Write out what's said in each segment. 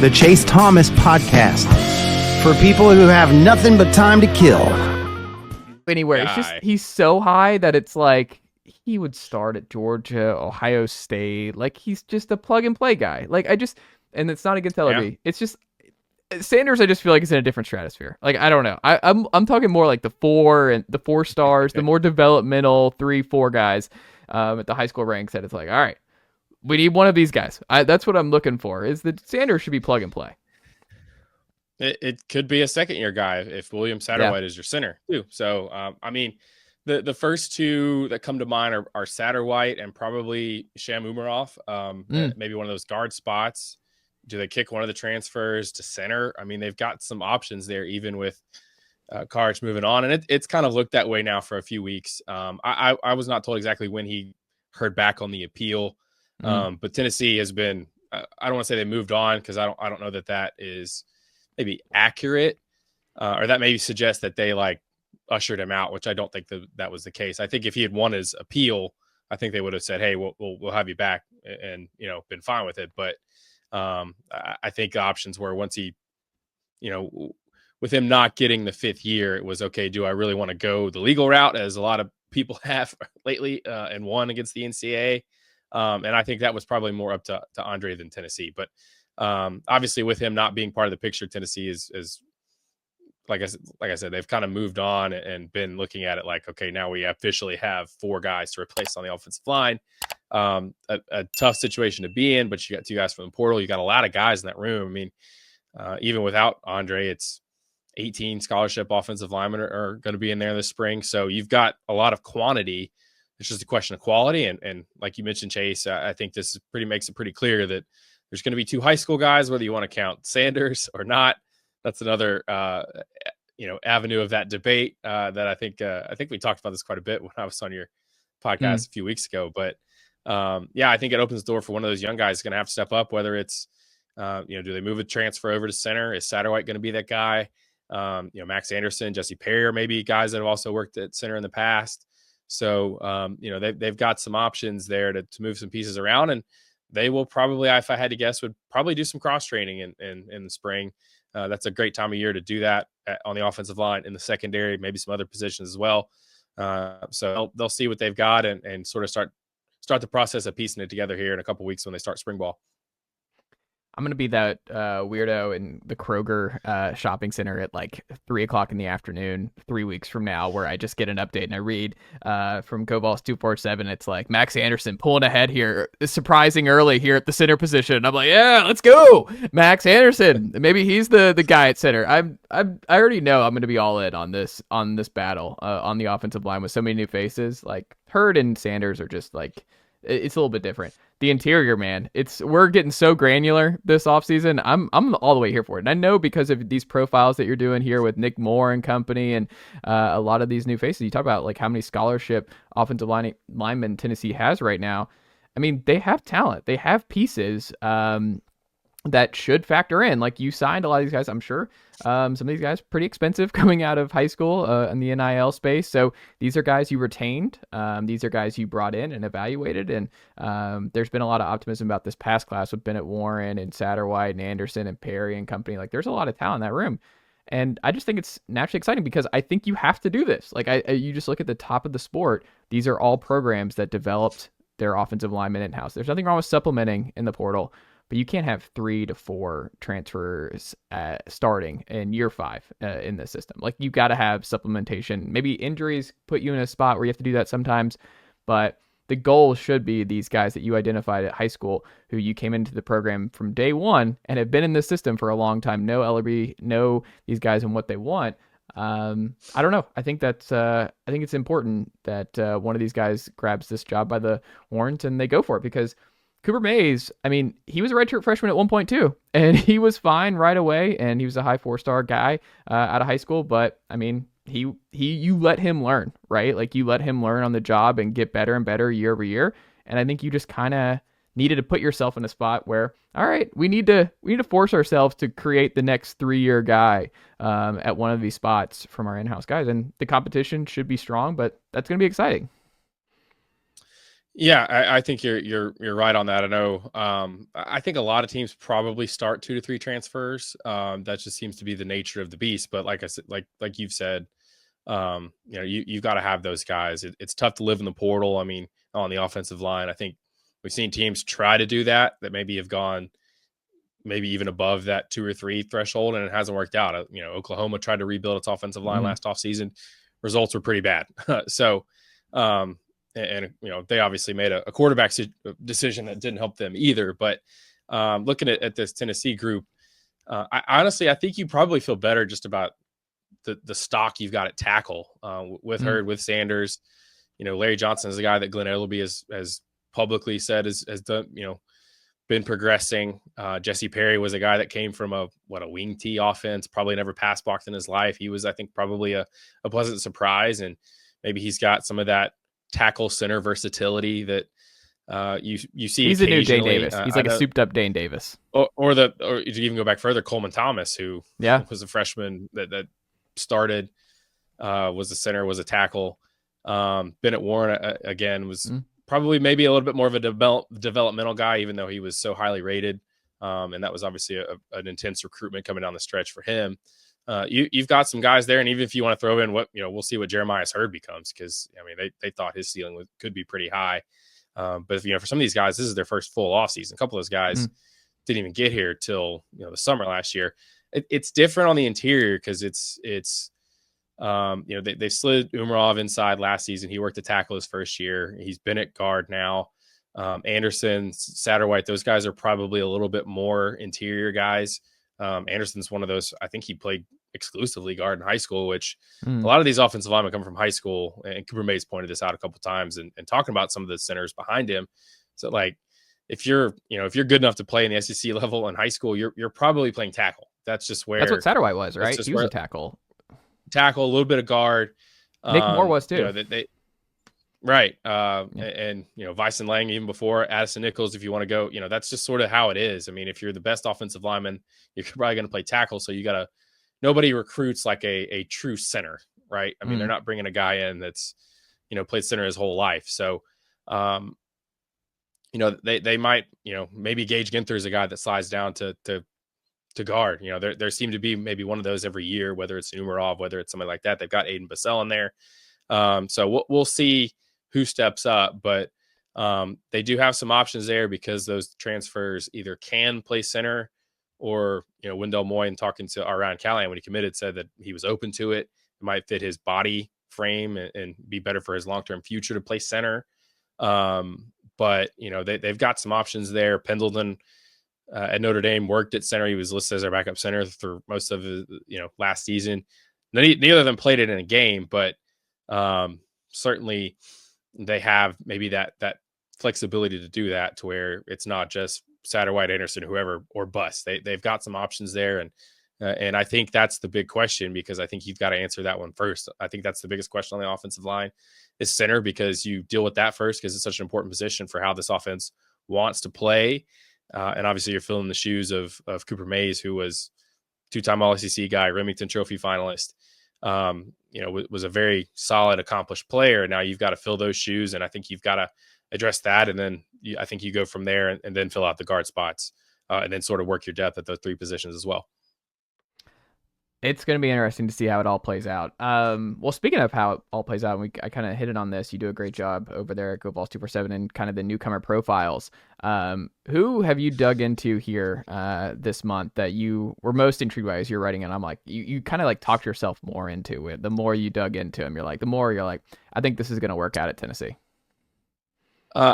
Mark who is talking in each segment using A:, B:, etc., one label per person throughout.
A: the Chase Thomas Podcast, for people who have nothing but time to kill.
B: Anywhere, it's just he's so high that it's like he would start at Georgia, Ohio State. Like, he's just a plug and play guy. Like, and it's not against LRB. It's just Sanders. I just feel like it's in a different stratosphere. Like, I don't know. I'm talking more like the 4 stars, the more developmental 3-4 guys at the high school ranks. That it's like, all right, we need one of these guys. That's what I'm looking for. Is that Sanders should be plug and play.
C: It could be a second-year guy if William Satterwhite is your center too. So, I mean, the first two that come to mind are Satterwhite and probably Sham Umarov. Maybe one of those guard spots. Do they kick one of the transfers to center? I mean, they've got some options there, even with Karic moving on, and it's kind of looked that way now for a few weeks. I was not told exactly when he heard back on the appeal, but Tennessee has been. I don't want to say they moved on, because I don't know that is maybe accurate, or that maybe suggests that they like ushered him out, which I don't think that was the case. I think if he had won his appeal, I think they would have said, "Hey, we'll have you back," and been fine with it. But I think the options were, once he, with him not getting the 5th year, it was okay. Do I really want to go the legal route, as a lot of people have lately, and won against the NCAA? And I think that was probably more up to Andre than Tennessee. But obviously, with him not being part of the picture, Tennessee is like I said, they've kind of moved on and been looking at it like, okay, now we officially have 4 guys to replace on the offensive line. A tough situation to be in, but you got 2 guys from the portal. You got a lot of guys in that room. I mean, even without Andre, it's 18 scholarship offensive linemen are going to be in there this spring. So you've got a lot of quantity. It's just a question of quality. And like you mentioned, Chase, I think this makes it pretty clear that there's going to be 2 high school guys, whether you want to count Sanders or not. That's another, avenue of that debate that I think we talked about this quite a bit when I was on your podcast a few weeks ago. But I think it opens the door for one of those young guys going to have to step up, whether it's, do they move a transfer over to center? Is Satterwhite going to be that guy? Max Anderson, Jesse Perrier, maybe guys that have also worked at center in the past. So, they've got some options there to move some pieces around, and they will probably, if I had to guess, would probably do some cross training in the spring. That's a great time of year to do that on the offensive line, in the secondary, maybe some other positions as well. So they'll see what they've got and sort of start the process of piecing it together here in a couple weeks when they start spring ball.
B: I'm going to be that weirdo in the Kroger shopping center at like 3:00 in the afternoon, 3 weeks from now, where I just get an update and I read from GoVols247. It's like Max Anderson pulling ahead here, surprising early here at the center position. I'm like, yeah, let's go, Max Anderson. Maybe he's the guy at center. I already know I'm going to be all in on this battle on the offensive line with so many new faces. Like Hurd and Sanders are just like, it's a little bit different. The interior, man, we're getting so granular this offseason. I'm all the way here for it. And I know because of these profiles that you're doing here with Nick Moore and company, and a lot of these new faces, you talk about like how many scholarship offensive linemen Tennessee has right now. I mean, they have talent. They have pieces that should factor in. Like, you signed a lot of these guys, I'm sure. Some of these guys pretty expensive coming out of high school in the NIL space. So these are guys you retained. These are guys you brought in and evaluated. And there's been a lot of optimism about this past class with Bennett Warren and Satterwhite and Anderson and Perry and company. Like, there's a lot of talent in that room. And I just think it's naturally exciting because I think you have to do this. Like, you just look at the top of the sport. These are all programs that developed their offensive linemen in-house. There's nothing wrong with supplementing in the portal, but you can't have 3 to 4 transfers starting in year 5 in the system. Like, you got to have supplementation. Maybe injuries put you in a spot where you have to do that sometimes, but the goal should be these guys that you identified at high school who you came into the program from day one and have been in the system for a long time, know LRB, know these guys and what they want. I don't know. I think it's important that one of these guys grabs this job by the horns and they go for it, because Cooper Mays, I mean, he was a redshirt freshman at one point too, and he was fine right away, and he was a high 4-star guy out of high school. But I mean, you let him learn, right? Like, you let him learn on the job and get better and better year over year. And I think you just kind of needed to put yourself in a spot where, all right, we need to force ourselves to create the next 3-year guy at one of these spots from our in-house guys. And the competition should be strong, but that's going to be exciting.
C: Yeah, I think you're right on that. I know. I think a lot of teams probably start 2 to 3 transfers. That just seems to be the nature of the beast. But like I said, like you've said, you've got to have those guys. It's tough to live in the portal. I mean, on the offensive line, I think we've seen teams try to do that maybe have gone maybe even above that 2 or 3 threshold, and it hasn't worked out. Oklahoma tried to rebuild its offensive line last offseason. Results were pretty bad. So, they obviously made a quarterback decision that didn't help them either. But looking at this Tennessee group, I think you probably feel better just about the stock you've got at tackle with Hurd, with Sanders. Larry Johnson is the guy that Glenn Ellerby has publicly said has done, been progressing. Jesse Perry was a guy that came from a wing T offense, probably never pass blocked in his life. He was, I think, probably a pleasant surprise, and maybe he's got some of that tackle center versatility that you see.
B: He's a new Dane Davis. He's like a souped up Dane Davis.
C: Or to even go back further, Coleman Thomas, who was a freshman that started, was a center, was a tackle. Bennett Warren again was probably maybe a little bit more of a developmental guy, even though he was so highly rated. And that was obviously an intense recruitment coming down the stretch for him. You've got some guys there, and even if you want to throw in we'll see what Jeremiah's Hurd becomes, because I mean they thought his ceiling could be pretty high. But if for some of these guys, this is their first full offseason. A couple of those guys didn't even get here till the summer last year. It's different on the interior because it's they slid Umarov inside last season. He worked a tackle his first year. He's been at guard now. Anderson, Satterwhite, those guys are probably a little bit more interior guys. Anderson's one of those. I think he played exclusively guard in high school, which a lot of these offensive linemen come from high school. And Cooper Mays pointed this out a couple of times and talking about some of the centers behind him. So if you're good enough to play in the SEC level in high school, you're probably playing tackle. That's just where
B: that's what Satterwhite was, right? He was a tackle,
C: a little bit of guard.
B: Nick Moore was too.
C: Right. And Vyson Lang, even before Addison Nichols, if you want to go, that's just sort of how it is. I mean, if you're the best offensive lineman, you're probably going to play tackle. So nobody recruits like a true center, right? I mean, they're not bringing a guy in that's, played center his whole life. So, they might, maybe Gage Ginther is a guy that slides down to guard. There seem to be maybe one of those every year, whether it's Umarov, whether it's somebody like that. They've got Aiden Bassell in there. So we'll see who steps up, but they do have some options there because those transfers either can play center or, Wendell Moyne, talking to Ryan Callahan when he committed, said that he was open to it. It might fit his body frame and be better for his long-term future to play center. But they've got some options there. Pendleton at Notre Dame worked at center. He was listed as our backup center for most of his, last season. Neither of them played it in a game, but certainly they have maybe that flexibility to do that, to where it's not just Satterwhite, Anderson, whoever, or bust. They've got some options there, and I think that's the big question, because I think you've got to answer that one first. I think that's the biggest question on the offensive line is center, because you deal with that first because it's such an important position for how this offense wants to play. And obviously you're filling the shoes of Cooper Mays, who was two-time All-SEC guy, Remington Trophy finalist. Was a very solid, accomplished player. Now you've got to fill those shoes, and I think you've got to address that, and then I think you go from there and then fill out the guard spots, and then sort of work your depth at those three positions as well.
B: It's going to be interesting to see how it all plays out. Well, speaking of how it all plays out, I kind of hit it on this. You do a great job over there at GoVols247 and kind of the newcomer profiles. Who have you dug into here this month that you were most intrigued by as you're writing? And I'm like, you kind of like talked yourself more into it. The more you dug into him, the more you're like, I think this is going to work out at Tennessee.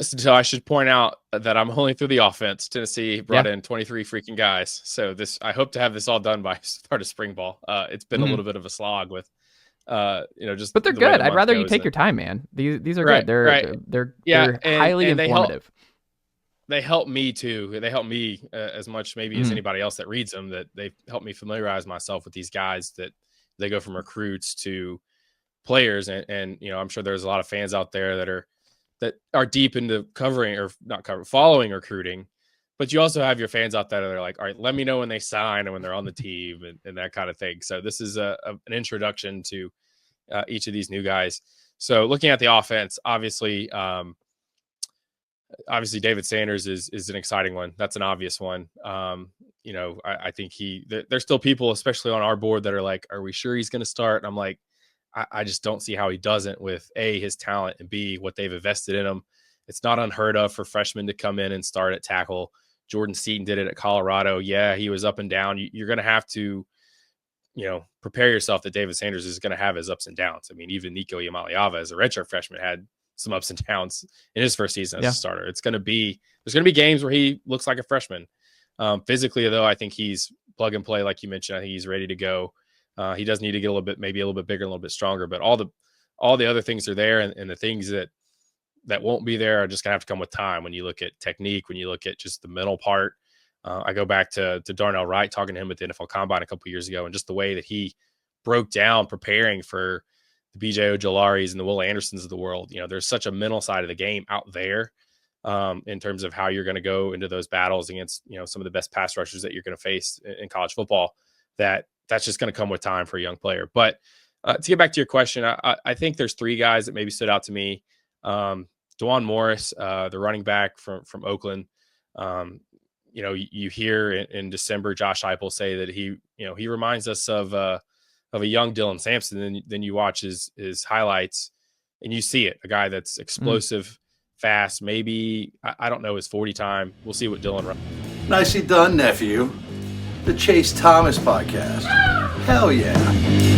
C: So I should point out that I'm only through the offense. Tennessee brought in 23 freaking guys. So I hope to have this all done by start of spring ball. It's been a little bit of a slog with, just.
B: But they're good. I'd rather you take your time, man. These are good. They're highly informative.
C: They help me too. They help me as much maybe as anybody else that reads them. That they help me familiarize myself with these guys. That they go from recruits to players, and I'm sure there's a lot of fans out there that are deep into following recruiting, but you also have your fans out there that are like, all right, let me know when they sign and when they're on the team and that kind of thing. So this is an introduction to each of these new guys. So looking at the offense, obviously obviously David Sanders is an exciting one. That's an obvious one. I think there's still people, especially on our board, that are like, are we sure he's going to start? And I'm like, I just don't see how he doesn't with A, his talent, and B, what they've invested in him. It's not unheard of for freshmen to come in and start at tackle. Jordan Seaton did it at Colorado. Yeah, he was up and down. You're going to have to, prepare yourself that David Sanders is going to have his ups and downs. I mean, even Nico Iamaleava as a redshirt freshman had some ups and downs in his first season as a starter. There's going to be games where he looks like a freshman. Physically, though, I think he's plug and play, like you mentioned. I think he's ready to go. He does need to get maybe a little bit bigger, a little bit stronger, but all the other things are there, and the things that won't be there are just gonna have to come with time. When you look at technique, when you look at just the mental part, I go back to Darnell Wright, talking to him at the NFL Combine a couple years ago, and just the way that he broke down preparing for the BJ Ojolaris and the Will Andersons of the world. There's such a mental side of the game out there in terms of how you're going to go into those battles against some of the best pass rushers that you're going to face in college football. That's just going to come with time for a young player. But to get back to your question, I think there's three guys that maybe stood out to me. Dwan Morris, the running back from Oakland. You hear in December Josh Heupel say that he reminds us of a young Dylan Sampson. Then you watch his highlights and you see it. A guy that's explosive, fast. Maybe I don't know his 40 time. We'll see what Dylan runs.
D: Nicely done, nephew. The Chase Thomas podcast. Hell yeah.